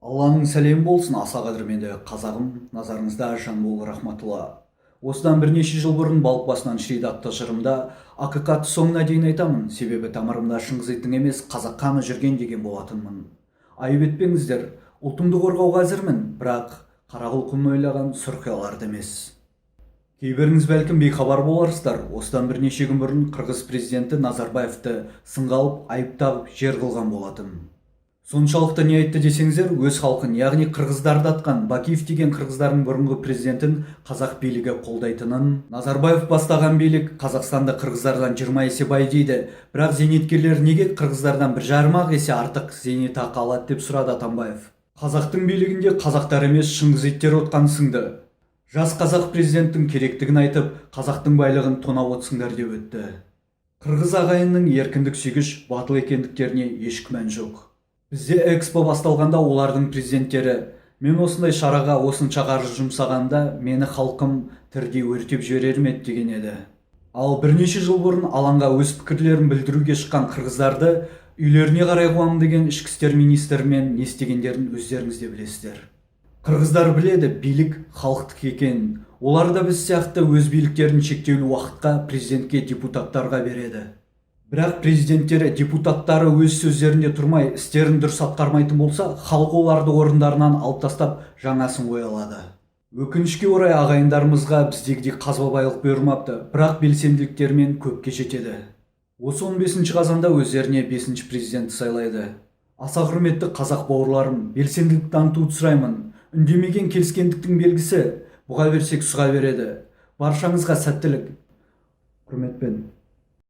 Алланың сәлемі болсын, аса қадірменді қазағым, назарыңызда жан бол рахматулла. Осыдан бірнеше жыл бұрын балық басынан шиді атты жырымда ақиқатты соңына дейін айтамын, себебі тамырымда шыңғызиттің емес қазақ қаны жүрген деген болатынмын. Айып етпеңіздер, ұлтымды қорғауға әзірмін, бірақ қара құлқын ойлаған сұр қияларды емес. Кейбіріңіз бәлкім бейхабар боларсыздар, осыдан бірнеше күн бұрын Қырғыз президенті Назарбаевты сынға алып, айыптап жер қылған болатын. Соншалықты не айтты десеңіздер, өз халқын, яғни қырғыздарды атқан Бакиев деген қырғыздардың бұрынғы президентін қазақ билігі қолдайтынын, Назарбаев бастаған билік Қазақстанды қырғыздардан 20 есе бай дейді, бірақ зейнеткерлер неге қырғыздардан 1,5 есе артық зейнетақы алады деп сұрады Атамбаев. Қазақтың билігінде қазақтар емес шыңғызиттер отқан сынды. Жас қазақ президенттің керектігін айтып, қазақтың байлығын тонап отсыңдар деп өтті. Қырғыз ағайынның еркіндік сүйгіш, батыл екендіктеріне еш күмән жоқ. Бізде экспо басталғанда олардың президенттері, мен осындай шараға осынша қаржы жұмсағанда мені халқым тірідей өртеп жіберер ме еді деген еді. Ал бірнеше жыл бұрын алаңға өз пікірлерін білдіруге шыққан қырғыздарды үйлеріне қарай қуамын деген ішкі істер министрімен не істегендерін өздеріңіз де білесіздер. Қырғыздар біледі, билік халықтық екенін. Олар да біз сияқты өз биліктерін шектеулі уақытқа президентке, депутаттарға береді. Бірақ президенттері, депутаттары өз сөздерінде тұрмай, істерін дұрыс атқармайтын болса, халық оларды орындарынан алып тастап, жаңасын қоя алады. Өкінішке орай ағайындарымызға біздегідей қазба байлық бұйырмапты, бірақ белсенділіктерімен көпке жетеді. Осы 15 қазанда өздеріне 5-ші президентті сайлайды. Аса құрметті қазақ бауырларым, белсенділік танытуды сұраймын. Үндемеген келіскендіктің белгісі, бұға берсек сұға береді. Баршаңызға сәттілік. Құрметпен.